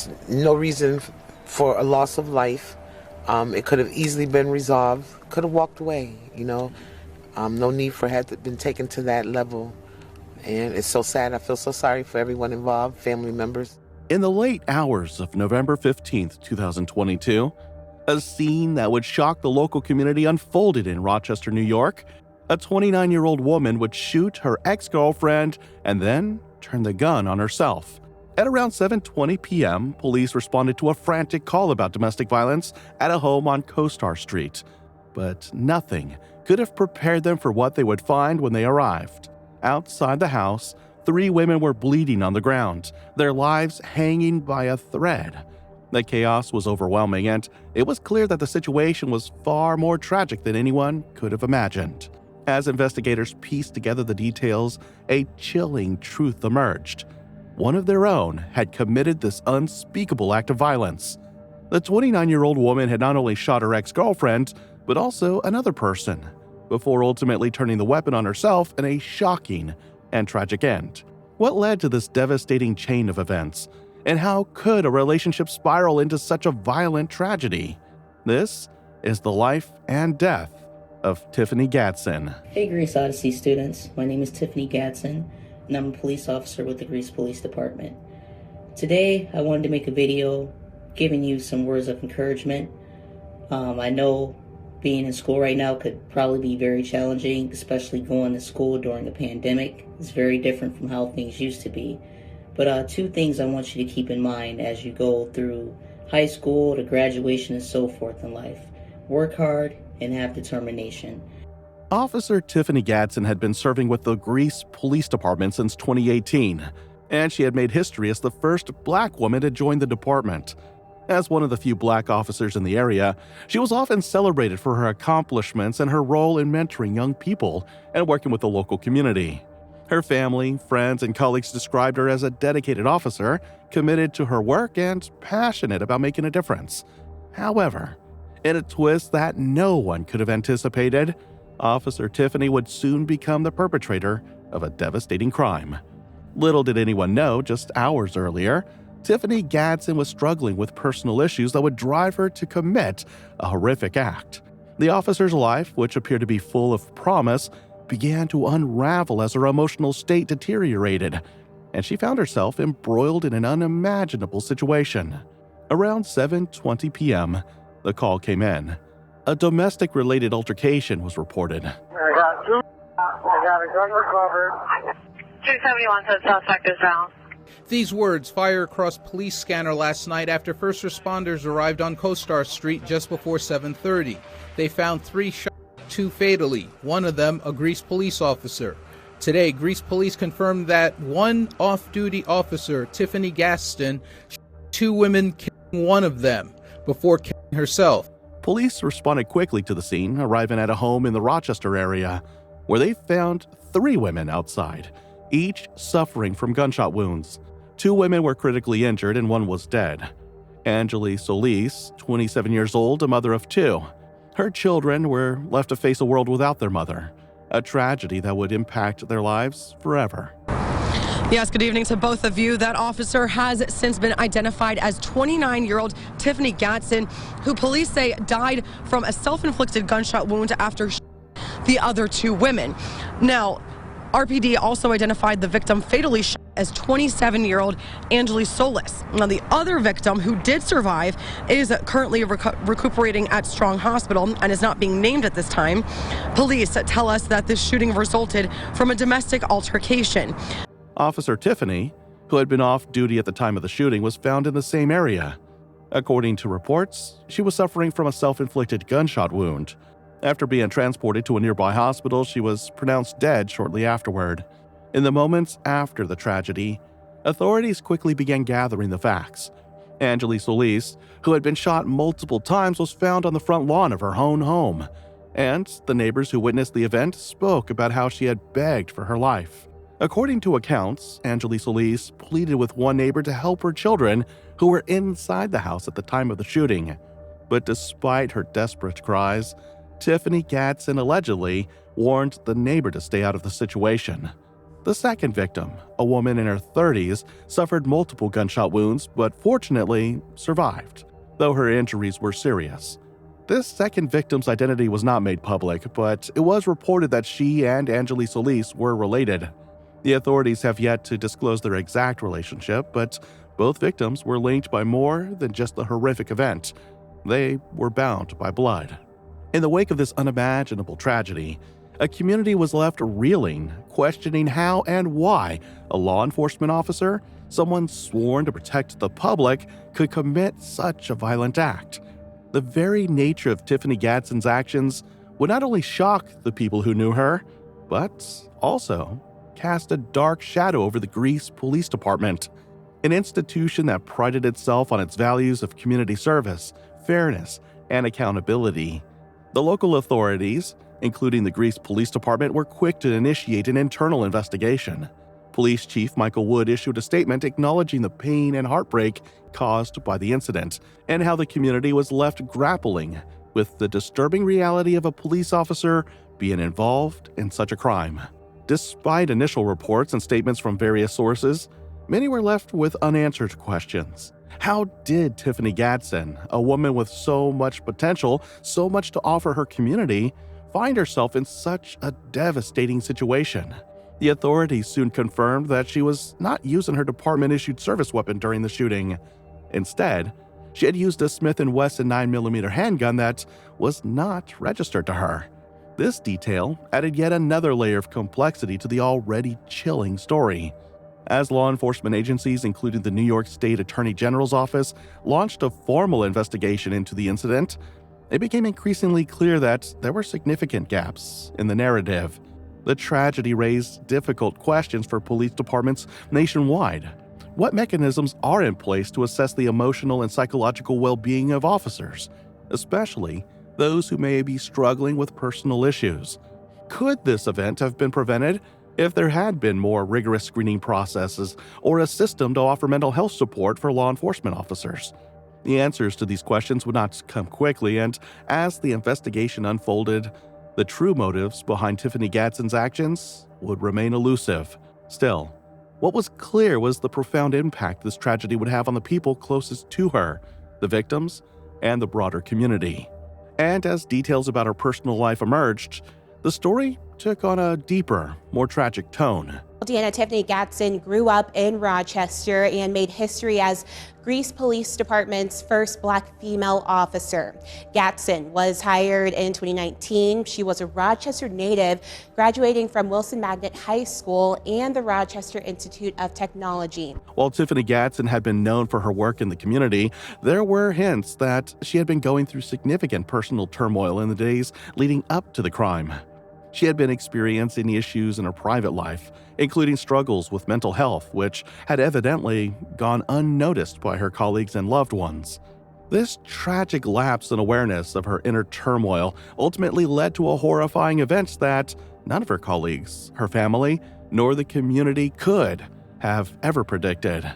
There's no reason for a loss of life. It could have easily been resolved. Could have walked away, No need for it had been taken to that level. And it's so sad. I feel so sorry for everyone involved, family members. In the late hours of November 15th, 2022, a scene that would shock the local community unfolded in Rochester, New York. A 29-year-old woman would shoot her ex-girlfriend and then turn the gun on herself. At around 7:20 p.m., police responded to a frantic call about domestic violence at a home on CoStar Street. But nothing could have prepared them for what they would find when they arrived. Outside the house, 3 women were bleeding on the ground, their lives hanging by a thread. The chaos was overwhelming, and it was clear that the situation was far more tragic than anyone could have imagined. As investigators pieced together the details, a chilling truth emerged. One of their own had committed this unspeakable act of violence. The 29-year-old woman had not only shot her ex-girlfriend, but also another person, before ultimately turning the weapon on herself in a shocking and tragic end. What led to this devastating chain of events? And how could a relationship spiral into such a violent tragedy? This is the life and death of Tiffany Gatson. Hey Greece Odyssey students, my name is Tiffany Gatson, and I'm a police officer with the Greece Police Department. Today, I wanted to make a video giving you some words of encouragement. I know being in school right now could probably be very challenging, especially going to school during a pandemic. It's very different from how things used to be. But 2 things I want you to keep in mind as you go through high school to graduation and so forth in life. Work hard and have determination. Officer Tiffany Gatson had been serving with the Greece Police Department since 2018, and she had made history as the first Black woman to join the department. As one of the few Black officers in the area, she was often celebrated for her accomplishments and her role in mentoring young people and working with the local community. Her family, friends, and colleagues described her as a dedicated officer, committed to her work and passionate about making a difference. However, in a twist that no one could have anticipated, Officer Tiffany would soon become the perpetrator of a devastating crime. Little did anyone know, just hours earlier, Tiffany Gatson was struggling with personal issues that would drive her to commit a horrific act. The officer's life, which appeared to be full of promise, began to unravel as her emotional state deteriorated, and she found herself embroiled in an unimaginable situation. Around 7:20 p.m., the call came in. A domestic-related altercation was reported. I got a gun recovered. 271 said suspect is down. These words fire across police scanner last night after first responders arrived on CoStar Street just before 7:30. They found 3 shots, 2 fatally, one of them a Greece police officer. Today, Greece police confirmed that one off-duty officer, Tiffany Gatson, shot 2 women, killing one of them before killing herself. Police responded quickly to the scene, arriving at a home in the Rochester area, where they found 3 women outside, each suffering from gunshot wounds. 2 women were critically injured and 1 was dead. Angeli Solis, 27 years old, a mother of 2. Her children were left to face a world without their mother, a tragedy that would impact their lives forever. Yes, good evening to both of you. That officer has since been identified as 29-year-old Tiffany Gatson, who police say died from a self-inflicted gunshot wound after the other 2 women. Now, RPD also identified the victim fatally shot as 27-year-old Angeli Solis. Now, the other victim, who did survive, is currently recuperating at Strong Hospital and is not being named at this time. Police tell us that this shooting resulted from a domestic altercation. Officer Tiffany, who had been off duty at the time of the shooting, was found in the same area. According to reports, she was suffering from a self-inflicted gunshot wound. After being transported to a nearby hospital, she was pronounced dead shortly afterward. In the moments after the tragedy, authorities quickly began gathering the facts. Angeli Solis, who had been shot multiple times, was found on the front lawn of her own home, and the neighbors who witnessed the event spoke about how she had begged for her life. According to accounts, Angeli Solis pleaded with one neighbor to help her children who were inside the house at the time of the shooting. But despite her desperate cries, Tiffany Gatson allegedly warned the neighbor to stay out of the situation. The second victim, a woman in her 30s, suffered multiple gunshot wounds but fortunately survived, though her injuries were serious. This second victim's identity was not made public, but it was reported that she and Angeli Solis were related. The authorities have yet to disclose their exact relationship, but both victims were linked by more than just the horrific event. They were bound by blood. In the wake of this unimaginable tragedy, a community was left reeling, questioning how and why a law enforcement officer, someone sworn to protect the public, could commit such a violent act. The very nature of Tiffany Gatson's actions would not only shock the people who knew her, but also cast a dark shadow over the Greece Police Department, an institution that prided itself on its values of community service, fairness, and accountability. The local authorities, including the Greece Police Department, were quick to initiate an internal investigation. Police Chief Michael Wood issued a statement acknowledging the pain and heartbreak caused by the incident and how the community was left grappling with the disturbing reality of a police officer being involved in such a crime. Despite initial reports and statements from various sources, many were left with unanswered questions. How did Tiffany Gatson, a woman with so much potential, so much to offer her community, find herself in such a devastating situation? The authorities soon confirmed that she was not using her department-issued service weapon during the shooting. Instead, she had used a Smith & Wesson 9mm handgun that was not registered to her. This detail added yet another layer of complexity to the already chilling story. As law enforcement agencies, including the New York State Attorney General's office, launched a formal investigation into the incident, it became increasingly clear that there were significant gaps in the narrative. The tragedy raised difficult questions for police departments nationwide. What mechanisms are in place to assess the emotional and psychological well-being of officers, especially those who may be struggling with personal issues? Could this event have been prevented if there had been more rigorous screening processes or a system to offer mental health support for law enforcement officers? The answers to these questions would not come quickly, and as the investigation unfolded, the true motives behind Tiffany Gatson's actions would remain elusive. Still, what was clear was the profound impact this tragedy would have on the people closest to her, the victims, and the broader community. And as details about her personal life emerged, the story took on a deeper, more tragic tone. Deanna, Tiffany Gatson grew up in Rochester and made history as Greece Police Department's first Black female officer. Gatson was hired in 2019. She was a Rochester native, graduating from Wilson Magnet High School and the Rochester Institute of Technology. While Tiffany Gatson had been known for her work in the community, there were hints that she had been going through significant personal turmoil in the days leading up to the crime. She had been experiencing issues in her private life, including struggles with mental health, which had evidently gone unnoticed by her colleagues and loved ones. This tragic lapse in awareness of her inner turmoil ultimately led to a horrifying event that none of her colleagues, her family, nor the community could have ever predicted.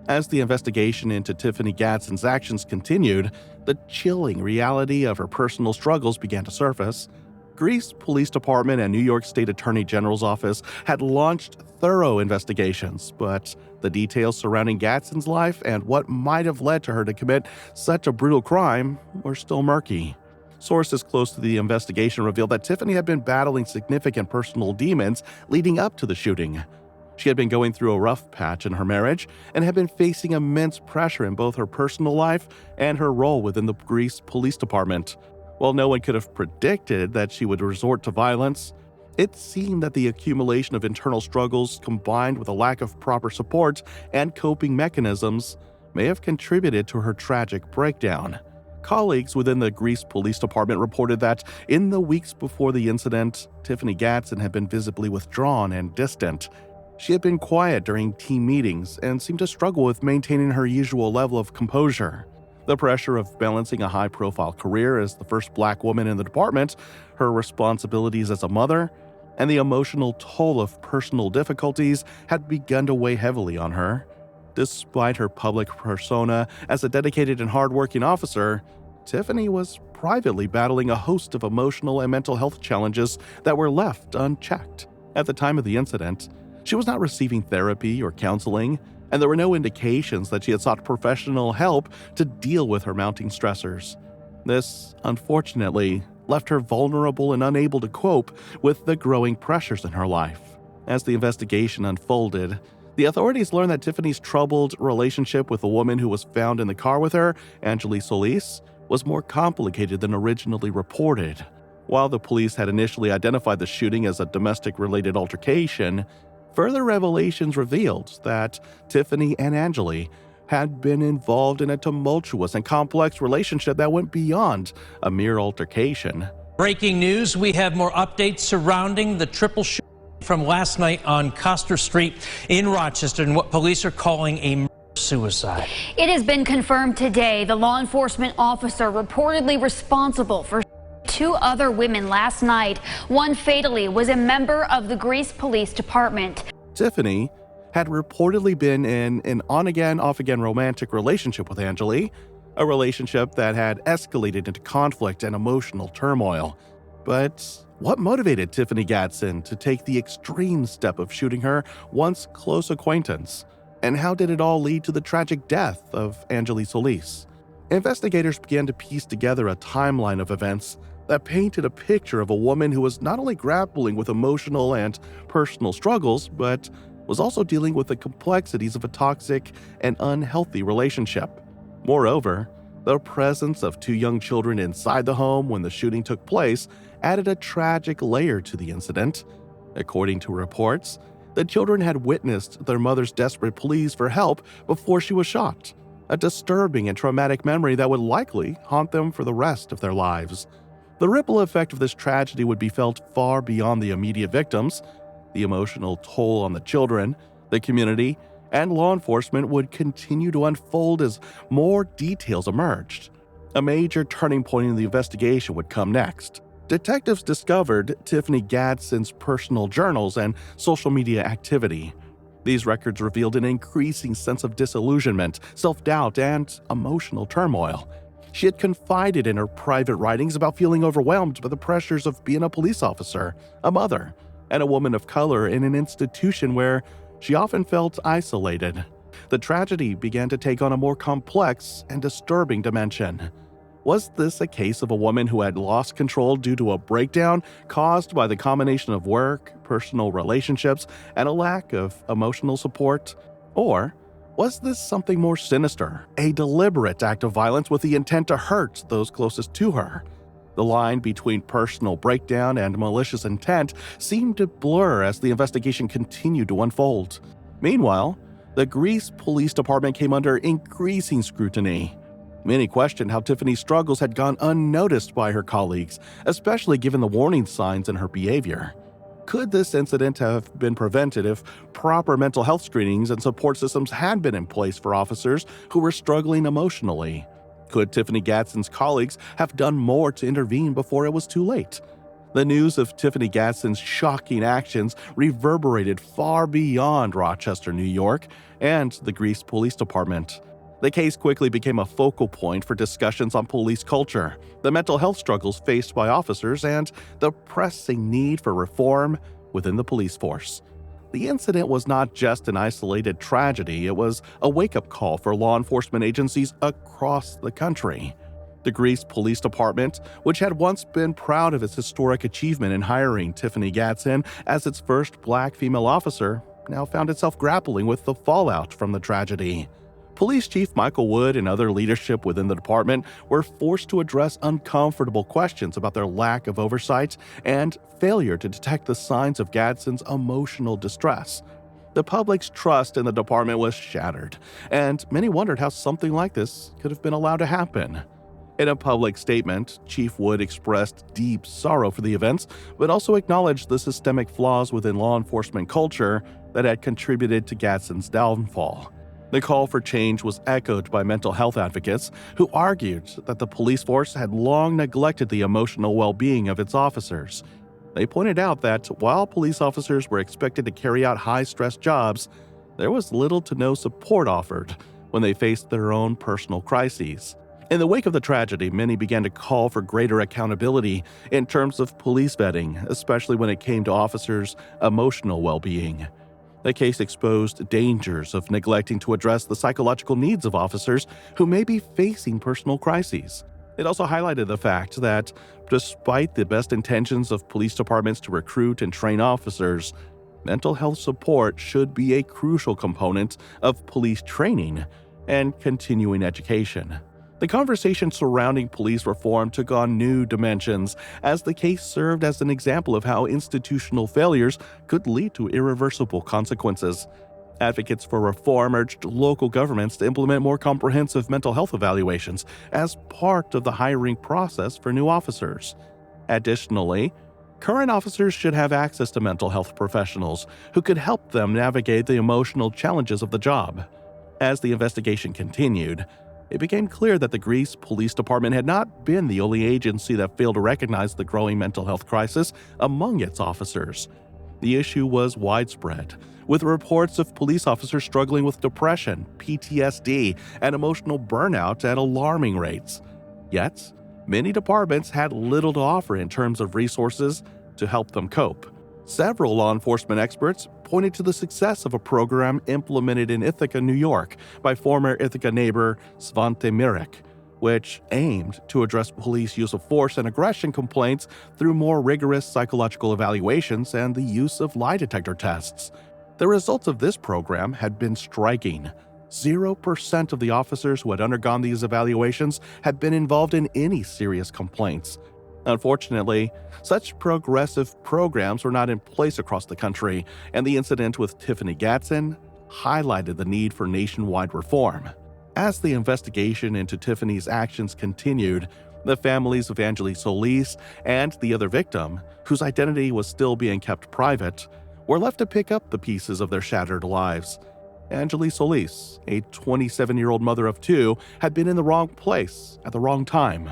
As the investigation into Tiffany Gatson's actions continued, the chilling reality of her personal struggles began to surface. Greece Police Department and New York State Attorney General's office had launched thorough investigations, but the details surrounding Gatson's life and what might have led to her to commit such a brutal crime were still murky. Sources close to the investigation revealed that Tiffany had been battling significant personal demons leading up to the shooting. She had been going through a rough patch in her marriage and had been facing immense pressure in both her personal life and her role within the Greece Police Department. While no one could have predicted that she would resort to violence, it seemed that the accumulation of internal struggles combined with a lack of proper support and coping mechanisms may have contributed to her tragic breakdown. Colleagues within the Greece Police Department reported that in the weeks before the incident, Tiffany Gatson had been visibly withdrawn and distant. She had been quiet during team meetings and seemed to struggle with maintaining her usual level of composure. The pressure of balancing a high-profile career as the first Black woman in the department, her responsibilities as a mother, and the emotional toll of personal difficulties had begun to weigh heavily on her. Despite her public persona as a dedicated and hardworking officer, Tiffany was privately battling a host of emotional and mental health challenges that were left unchecked. At the time of the incident, She was not receiving therapy or counseling, and there were no indications that she had sought professional help to deal with her mounting stressors. This, unfortunately, left her vulnerable and unable to cope with the growing pressures in her life. As the investigation unfolded, the authorities learned that Tiffany's troubled relationship with the woman who was found in the car with her, Angeli Solis, was more complicated than originally reported. While the police had initially identified the shooting as a domestic-related altercation, further revelations revealed that Tiffany and Angeli had been involved in a tumultuous and complex relationship that went beyond a mere altercation. Breaking news, we have more updates surrounding the triple shooting from last night on Coster Street in Rochester and what police are calling a suicide. It has been confirmed today the law enforcement officer reportedly responsible for two other women last night. One fatally was a member of the Greece Police Department. Tiffany had reportedly been in an on-again, off-again romantic relationship with Angeli, a relationship that had escalated into conflict and emotional turmoil. But what motivated Tiffany Gatson to take the extreme step of shooting her once close acquaintance? And how did it all lead to the tragic death of Angeli Solis? Investigators began to piece together a timeline of events that painted a picture of a woman who was not only grappling with emotional and personal struggles, but was also dealing with the complexities of a toxic and unhealthy relationship. Moreover, the presence of two young children inside the home when the shooting took place added a tragic layer to the incident. According to reports, the children had witnessed their mother's desperate pleas for help before she was shot, a disturbing and traumatic memory that would likely haunt them for the rest of their lives. The ripple effect of this tragedy would be felt far beyond the immediate victims. The emotional toll on the children, the community, and law enforcement would continue to unfold as more details emerged. A major turning point in the investigation would come next. Detectives discovered Tiffany Gadson's personal journals and social media activity. These records revealed an increasing sense of disillusionment, self-doubt, and emotional turmoil. She had confided in her private writings about feeling overwhelmed by the pressures of being a police officer, a mother, and a woman of color in an institution where she often felt isolated. The tragedy began to take on a more complex and disturbing dimension. Was this a case of a woman who had lost control due to a breakdown caused by the combination of work, personal relationships, and a lack of emotional support? Or was this something more sinister, a deliberate act of violence with the intent to hurt those closest to her? The line between personal breakdown and malicious intent seemed to blur as the investigation continued to unfold. Meanwhile, the Greece Police Department came under increasing scrutiny. Many questioned how Tiffany's struggles had gone unnoticed by her colleagues, especially given the warning signs in her behavior. Could this incident have been prevented if proper mental health screenings and support systems had been in place for officers who were struggling emotionally? Could Tiffany Gadson's colleagues have done more to intervene before it was too late? The news of Tiffany Gadson's shocking actions reverberated far beyond Rochester, New York, and the Greece Police Department. The case quickly became a focal point for discussions on police culture, the mental health struggles faced by officers, and the pressing need for reform within the police force. The incident was not just an isolated tragedy, it was a wake-up call for law enforcement agencies across the country. The Greece Police Department, which had once been proud of its historic achievement in hiring Tiffany Gatson as its first black female officer, now found itself grappling with the fallout from the tragedy. Police Chief Michael Wood and other leadership within the department were forced to address uncomfortable questions about their lack of oversight and failure to detect the signs of Gadson's emotional distress. The public's trust in the department was shattered, and many wondered how something like this could have been allowed to happen. In a public statement, Chief Wood expressed deep sorrow for the events, but also acknowledged the systemic flaws within law enforcement culture that had contributed to Gadson's downfall. The call for change was echoed by mental health advocates who argued that the police force had long neglected the emotional well-being of its officers. They pointed out that while police officers were expected to carry out high-stress jobs, there was little to no support offered when they faced their own personal crises. In the wake of the tragedy, many began to call for greater accountability in terms of police vetting, especially when it came to officers' emotional well-being. The case exposed dangers of neglecting to address the psychological needs of officers who may be facing personal crises. It also highlighted the fact that, despite the best intentions of police departments to recruit and train officers, mental health support should be a crucial component of police training and continuing education. The conversation surrounding police reform took on new dimensions as the case served as an example of how institutional failures could lead to irreversible consequences. Advocates for reform urged local governments to implement more comprehensive mental health evaluations as part of the hiring process for new officers. Additionally, current officers should have access to mental health professionals who could help them navigate the emotional challenges of the job. As the investigation continued, it became clear that the Greece Police Department had not been the only agency that failed to recognize the growing mental health crisis among its officers. The issue was widespread, with reports of police officers struggling with depression, PTSD, and emotional burnout at alarming rates. Yet, many departments had little to offer in terms of resources to help them cope. Several law enforcement experts pointed to the success of a program implemented in Ithaca, New York, by former Ithaca neighbor Svante Mirek, which aimed to address police use of force and aggression complaints through more rigorous psychological evaluations and the use of lie detector tests. The results of this program had been striking. 0% of the officers who had undergone these evaluations had been involved in any serious complaints. Unfortunately, such progressive programs were not in place across the country, and the incident with Tiffany Gatson highlighted the need for nationwide reform. As the investigation into Tiffany's actions continued, the families of Angeli Solis and the other victim, whose identity was still being kept private, were left to pick up the pieces of their shattered lives. Angeli Solis, a 27-year-old mother of two, had been in the wrong place at the wrong time.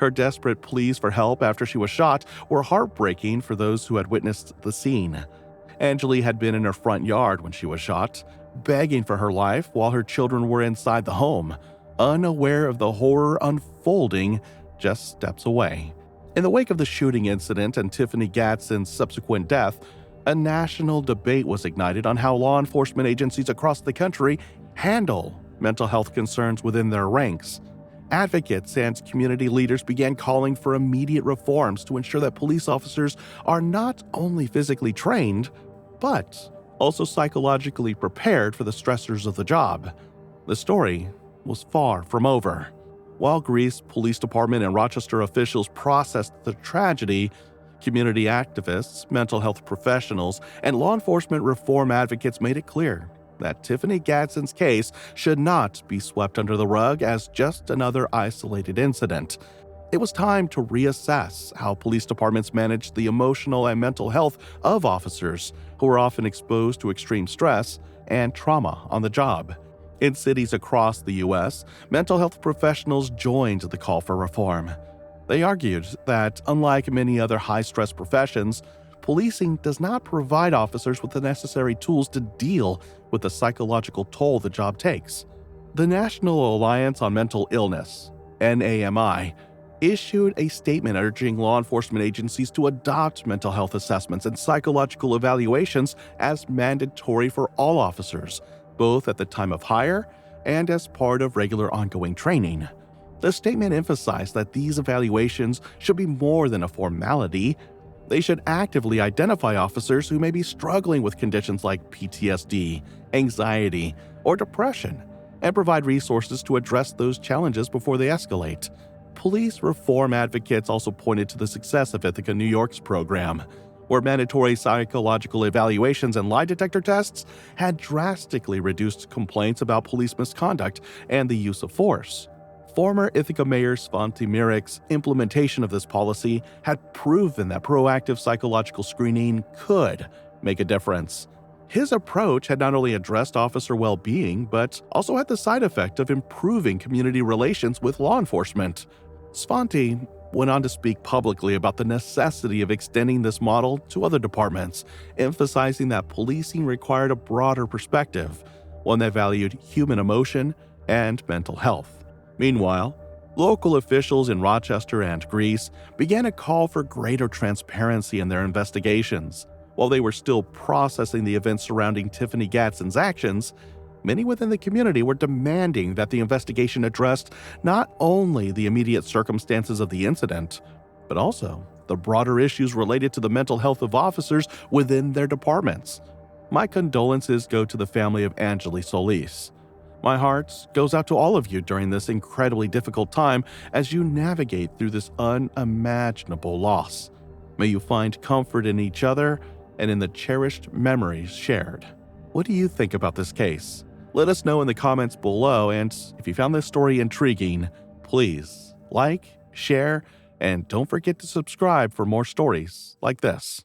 Her desperate pleas for help after she was shot were heartbreaking for those who had witnessed the scene. Angeli had been in her front yard when she was shot, begging for her life while her children were inside the home, unaware of the horror unfolding just steps away. In the wake of the shooting incident and Tiffany Gatson's subsequent death, a national debate was ignited on how law enforcement agencies across the country handle mental health concerns within their ranks. Advocates and community leaders began calling for immediate reforms to ensure that police officers are not only physically trained, but also psychologically prepared for the stressors of the job. The story was far from over. While Greece Police Department and Rochester officials processed the tragedy, community activists, mental health professionals, and law enforcement reform advocates made it clear that Tiffany Gatson's case should not be swept under the rug as just another isolated incident. It was time to reassess how police departments manage the emotional and mental health of officers who are often exposed to extreme stress and trauma on the job. In cities across the U.S., mental health professionals joined the call for reform. They argued that, unlike many other high-stress professions, policing does not provide officers with the necessary tools to deal with the psychological toll the job takes. The National Alliance on Mental Illness, NAMI, issued a statement urging law enforcement agencies to adopt mental health assessments and psychological evaluations as mandatory for all officers, both at the time of hire and as part of regular ongoing training. The statement emphasized that these evaluations should be more than a formality. They should actively identify officers who may be struggling with conditions like PTSD, anxiety, or depression, and provide resources to address those challenges before they escalate. Police reform advocates also pointed to the success of Ithaca, New York's program, where mandatory psychological evaluations and lie detector tests had drastically reduced complaints about police misconduct and the use of force. Former Ithaca Mayor Svante Mirek's implementation of this policy had proven that proactive psychological screening could make a difference. His approach had not only addressed officer well-being, but also had the side effect of improving community relations with law enforcement. Svante went on to speak publicly about the necessity of extending this model to other departments, emphasizing that policing required a broader perspective, one that valued human emotion and mental health. Meanwhile, local officials in Rochester and Greece began a call for greater transparency in their investigations. While they were still processing the events surrounding Tiffany Gatson's actions, many within the community were demanding that the investigation addressed not only the immediate circumstances of the incident, but also the broader issues related to the mental health of officers within their departments. My condolences go to the family of Angeli Solis. My heart goes out to all of you during this incredibly difficult time as you navigate through this unimaginable loss. May you find comfort in each other and in the cherished memories shared. What do you think about this case? Let us know in the comments below, and if you found this story intriguing, please like, share, and don't forget to subscribe for more stories like this.